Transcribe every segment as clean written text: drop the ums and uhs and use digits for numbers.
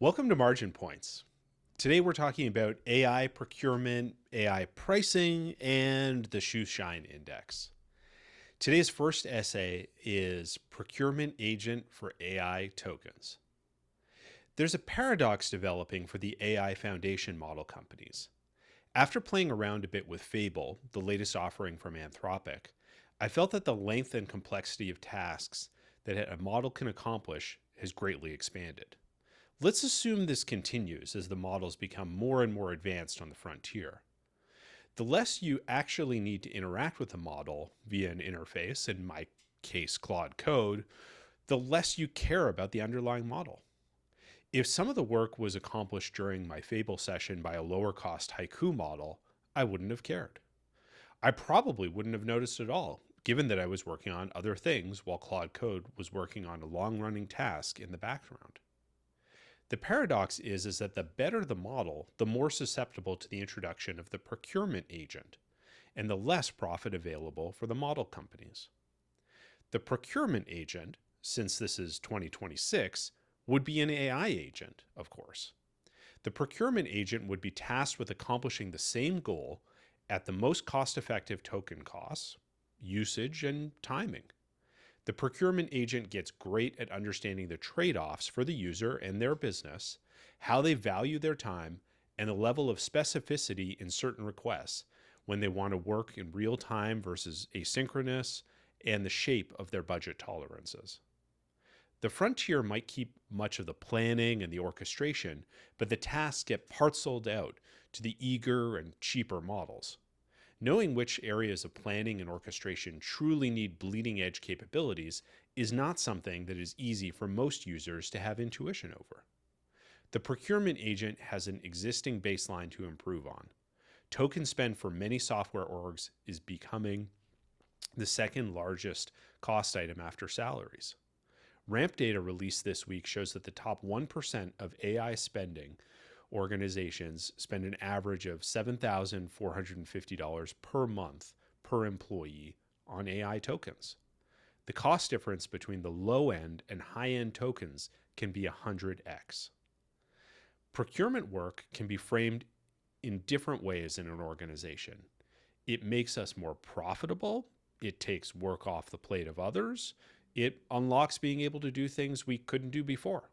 Welcome to Margin Points. Today we're talking about AI procurement, AI pricing, and the Shoeshine Index. Today's first essay is Procurement Agent for AI Tokens. There's a paradox developing for the AI foundation model companies. After playing around a bit with Fable, the latest offering from Anthropic, I felt that the length and complexity of tasks that a model can accomplish has greatly expanded. Let's assume this continues as the models become more and more advanced on the frontier. The less you actually need to interact with the model via an interface, in my case Claude Code, the less you care about the underlying model. If some of the work was accomplished during my Fable session by a lower cost Haiku model, I wouldn't have cared. I probably wouldn't have noticed at all, given that I was working on other things while Claude Code was working on a long running task in the background. The paradox is that the better the model, the more susceptible to the introduction of the procurement agent, and the less profit available for the model companies. The procurement agent, since this is 2026, would be an AI agent, of course. The procurement agent would be tasked with accomplishing the same goal at the most cost-effective token costs, usage, and timing. The procurement agent gets great at understanding the trade-offs for the user and their business, how they value their time, and the level of specificity in certain requests when they want to work in real time versus asynchronous, and the shape of their budget tolerances. The frontier might keep much of the planning and the orchestration, but the tasks get parceled out to the eager and cheaper models. Knowing which areas of planning and orchestration truly need bleeding edge capabilities is not something that is easy for most users to have intuition over. The procurement agent has an existing baseline to improve on. Token spend for many software orgs is becoming the second largest cost item after salaries. Ramp data released this week shows that the top 1% of AI spending organizations spend an average of $7,450 per month per employee on AI tokens. The cost difference between the low end and high end tokens can be 100x. Procurement work can be framed in different ways in an organization. It makes us more profitable, it takes work off the plate of others, it unlocks being able to do things we couldn't do before.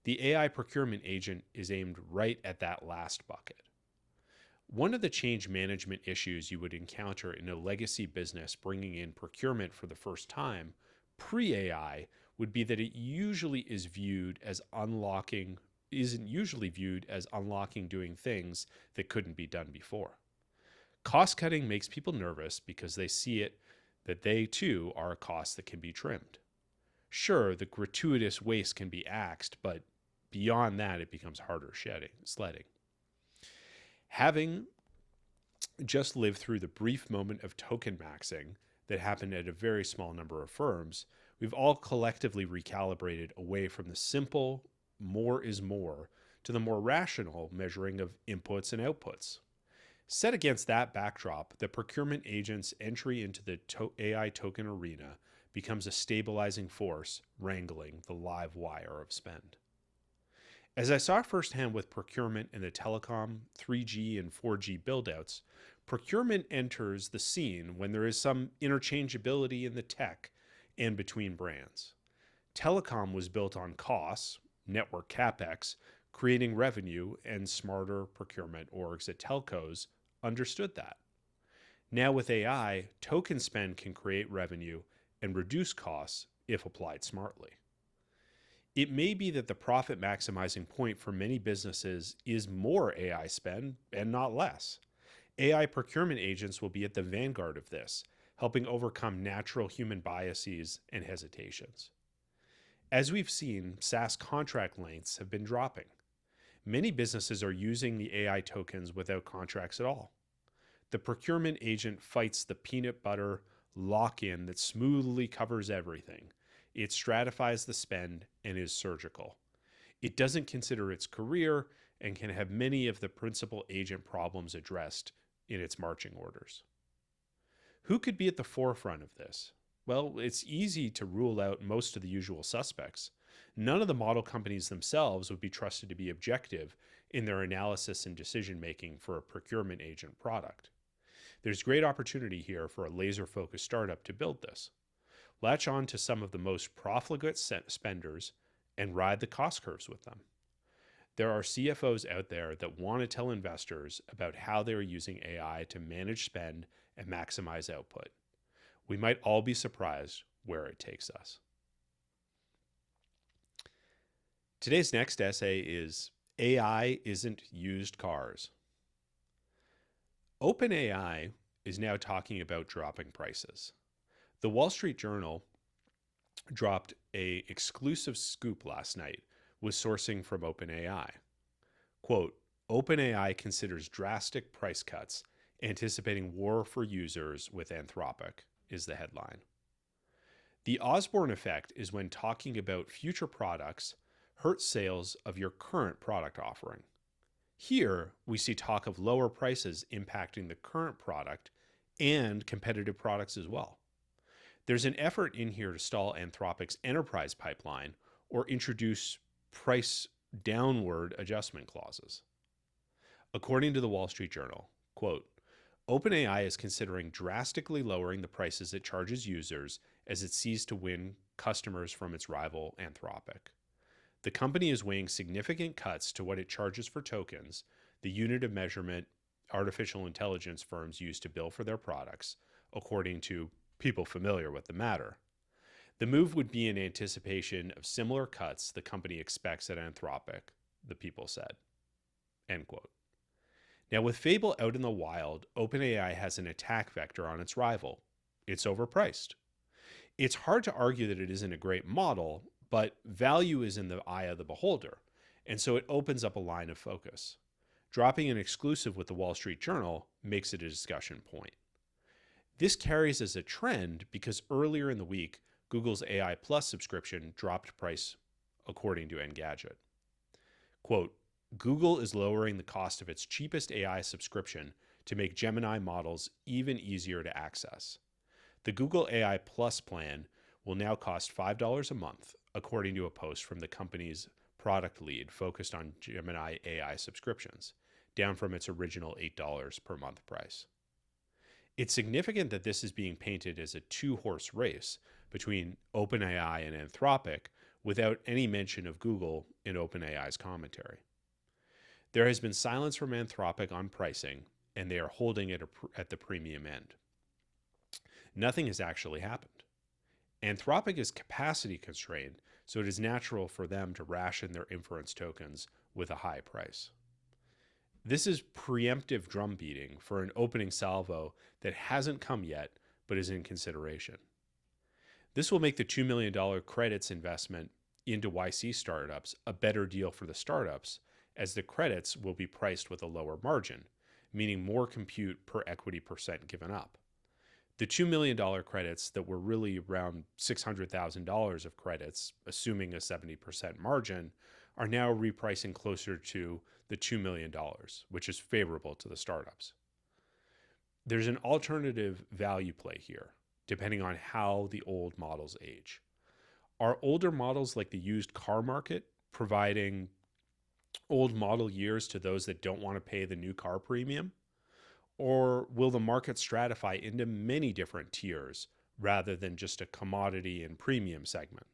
The AI procurement agent is aimed right at that last bucket. One of the change management issues you would encounter in a legacy business bringing in procurement for the first time, pre-AI, would be that it usually isn't usually viewed as unlocking doing things that couldn't be done before. Cost cutting makes people nervous because they see it that they too are a cost that can be trimmed. Sure, the gratuitous waste can be axed, but beyond that, it becomes harder sledding. Having just lived through the brief moment of token maxing that happened at a very small number of firms, we've all collectively recalibrated away from the simple more is more to the more rational measuring of inputs and outputs. Set against that backdrop, the procurement agent's entry into the AI token arena becomes a stabilizing force wrangling the live wire of spend. As I saw firsthand with procurement in the telecom, 3G, and 4G buildouts, procurement enters the scene when there is some interchangeability in the tech and between brands. Telecom was built on costs, network capex, creating revenue, and smarter procurement orgs at telcos understood that. Now with AI, token spend can create revenue and reduce costs if applied smartly. It may be that the profit maximizing point for many businesses is more AI spend and not less. AI procurement agents will be at the vanguard of this, helping overcome natural human biases and hesitations. As we've seen, SaaS contract lengths have been dropping. Many businesses are using the AI tokens without contracts at all. The procurement agent fights the peanut butter lock-in that smoothly covers everything. It stratifies the spend and is surgical. It doesn't consider its career and can have many of the principal agent problems addressed in its marching orders. Who could be at the forefront of this? Well, it's easy to rule out most of the usual suspects. none of the model companies themselves would be trusted to be objective in their analysis and decision making for a procurement agent product. There's great opportunity here for a laser focused startup to build this. Latch on to some of the most profligate spenders and ride the cost curves with them. There are CFOs out there that want to tell investors about how they are using AI to manage spend and maximize output. We might all be surprised where it takes us. Today's next essay is AI Isn't Used Cars. OpenAI is now talking about dropping prices. The Wall Street Journal dropped an exclusive scoop last night with sourcing from OpenAI. Quote, OpenAI considers drastic price cuts, anticipating war for users with Anthropic, is the headline. The Osborne effect is when talking about future products hurts sales of your current product offering. Here, we see talk of lower prices impacting the current product and competitive products as well. There's an effort in here to stall Anthropic's enterprise pipeline or introduce price downward adjustment clauses. According to the Wall Street Journal, quote, OpenAI is considering drastically lowering the prices it charges users as it seeks to win customers from its rival Anthropic. The company is weighing significant cuts to what it charges for tokens, the unit of measurement artificial intelligence firms use to bill for their products, according to people familiar with the matter. The move would be in anticipation of similar cuts the company expects at Anthropic, the people said. End quote. Now, with Fable out in the wild, OpenAI has an attack vector on its rival. It's overpriced. It's hard to argue that it isn't a great model, but value is in the eye of the beholder, and so it opens up a line of focus. Dropping an exclusive with the Wall Street Journal makes it a discussion point. This carries as a trend because earlier in the week, Google's AI Plus subscription dropped price, according to Engadget. Quote, Google is lowering the cost of its cheapest AI subscription to make Gemini models even easier to access. The Google AI Plus plan will now cost $5 a month, according to a post from the company's product lead focused on Gemini AI subscriptions, down from its original $8 per month price. It's significant that this is being painted as a two-horse race between OpenAI and Anthropic without any mention of Google in OpenAI's commentary. There has been silence from Anthropic on pricing, and they are holding it at the premium end. Nothing has actually happened. Anthropic is capacity constrained, so it is natural for them to ration their inference tokens with a high price. This is preemptive drum beating for an opening salvo that hasn't come yet, but is in consideration. This will make the $2 million credits investment into YC startups a better deal for the startups, as the credits will be priced with a lower margin, meaning more compute per equity percent given up. The $2 million credits that were really around $600,000 of credits, assuming a 70% margin, are now repricing closer to the $2 million, which is favorable to the startups. There's an alternative value play here, depending on how the old models age. Are older models like the used car market providing old model years to those that don't want to pay the new car premium? Or will the market stratify into many different tiers rather than just a commodity and premium segment?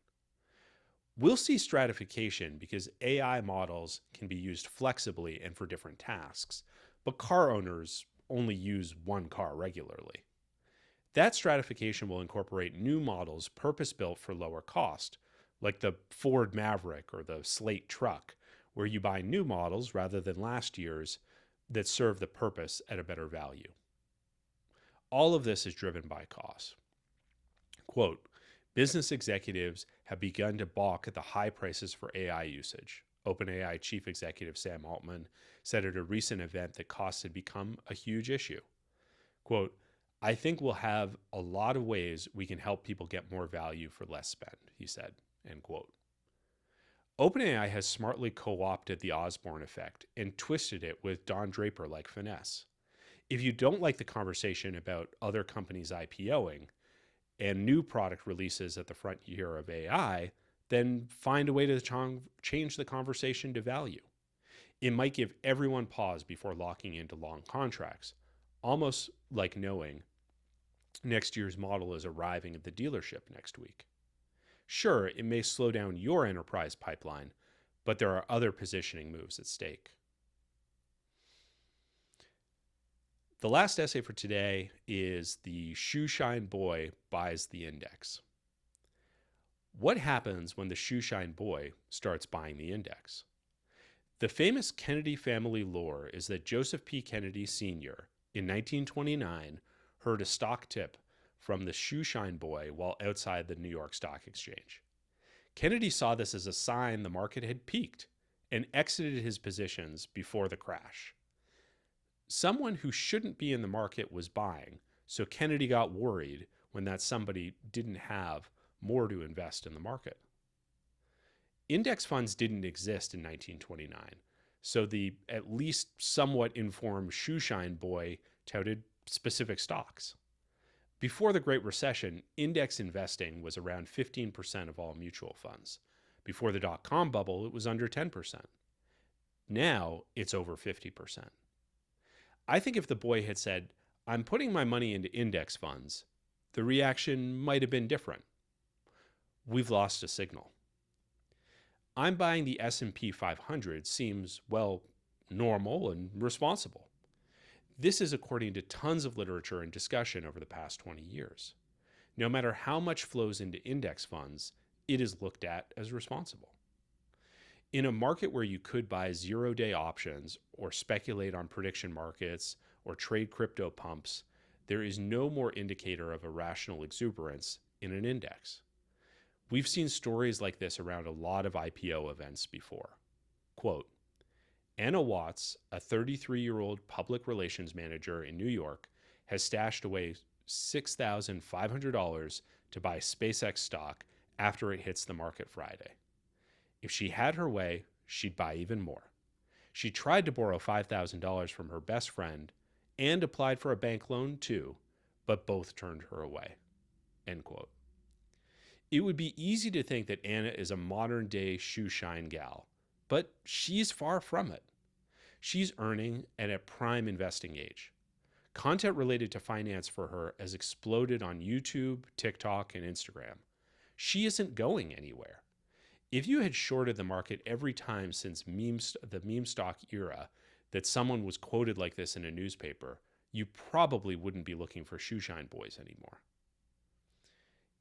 We'll see stratification because AI models can be used flexibly and for different tasks, but car owners only use one car regularly. That stratification will incorporate new models purpose-built for lower cost, like the Ford Maverick or the Slate truck, where you buy new models rather than last year's that serve the purpose at a better value. All of this is driven by cost. Quote, business executives have begun to balk at the high prices for AI usage. OpenAI Chief Executive Sam Altman said at a recent event that costs had become a huge issue. Quote, I think we'll have a lot of ways we can help people get more value for less spend, he said, end quote. OpenAI has smartly co-opted the Osborne effect and twisted it with Don Draper-like finesse. If you don't like the conversation about other companies IPOing and new product releases at the frontier of AI, then find a way to change the conversation to value. It might give everyone pause before locking into long contracts, almost like knowing next year's model is arriving at the dealership next week. Sure, it may slow down your enterprise pipeline, but there are other positioning moves at stake. The last essay for today is The Shoeshine Boy Buys the Index. What happens when the Shoeshine Boy starts buying the index? The famous Kennedy family lore is that Joseph P. Kennedy Sr. in 1929 heard a stock tip from the Shoeshine Boy while outside the New York Stock Exchange. Kennedy saw this as a sign the market had peaked and exited his positions before the crash. Someone who shouldn't be in the market was buying, so Kennedy got worried when that somebody didn't have more to invest in the market. Index funds didn't exist in 1929, so the at least somewhat informed Shoeshine Boy touted specific stocks. Before the Great Recession, index investing was around 15% of all mutual funds. Before the dot-com bubble, it was under 10%. Now, it's over 50%. I think if the boy had said, "I'm putting my money into index funds," the reaction might have been different. We've lost a signal. "I'm buying the S&P 500" seems, well, normal and responsible. This is according to tons of literature and discussion over the past 20 years. No matter how much flows into index funds, it is looked at as responsible. In a market where you could buy zero-day options or speculate on prediction markets or trade crypto pumps, there is no more indicator of irrational exuberance in an index. We've seen stories like this around a lot of IPO events before. Quote, "Anna Watts, a 33-year-old public relations manager in New York, has stashed away $6,500 to buy SpaceX stock after it hits the market Friday. If she had her way, she'd buy even more. She tried to borrow $5,000 from her best friend and applied for a bank loan too, but both turned her away." End quote. It would be easy to think that Anna is a modern-day shoeshine gal, but she's far from it. She's earning and at prime investing age. Content related to finance for her has exploded on YouTube, TikTok, and Instagram. She isn't going anywhere. If you had shorted the market every time since the meme stock era that someone was quoted like this in a newspaper, you probably wouldn't be looking for Shoeshine Boys anymore.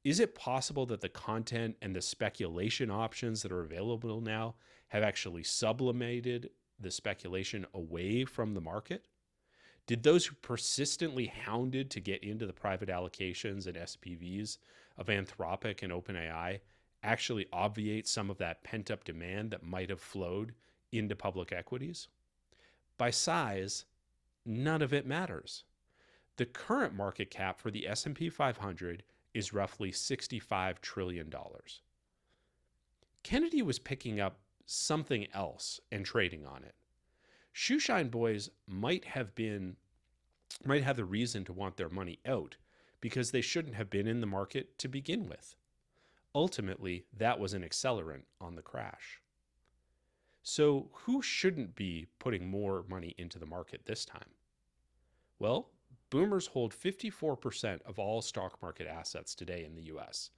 Is it possible that the content and the speculation options that are available now have actually sublimated the speculation away from the market? Did those who persistently hounded to get into the private allocations and SPVs of Anthropic and OpenAI actually obviate some of that pent-up demand that might have flowed into public equities? By size, none of it matters. The current market cap for the S&P 500 is roughly $65 trillion. Kennedy was picking up something else and trading on it. Shoeshine Boys might have the reason to want their money out because they shouldn't have been in the market to begin with. Ultimately, that was an accelerant on the crash. So who shouldn't be putting more money into the market this time? Well, boomers hold 54% of all stock market assets today in the US,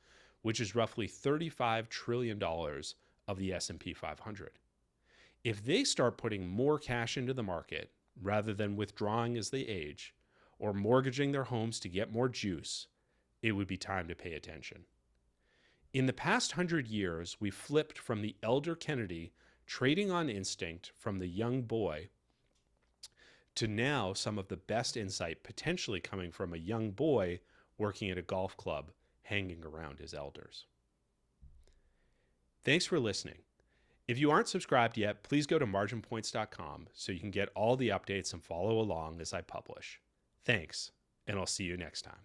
which is roughly $35 trillion of the S&P 500. If they start putting more cash into the market rather than withdrawing as they age or mortgaging their homes to get more juice, it would be time to pay attention. In the past 100 years, we flipped from the elder Kennedy trading on instinct from the young boy to now some of the best insight potentially coming from a young boy working at a golf club hanging around his elders. Thanks for listening. If you aren't subscribed yet, please go to marginpoints.com so you can get all the updates and follow along as I publish. Thanks, and I'll see you next time.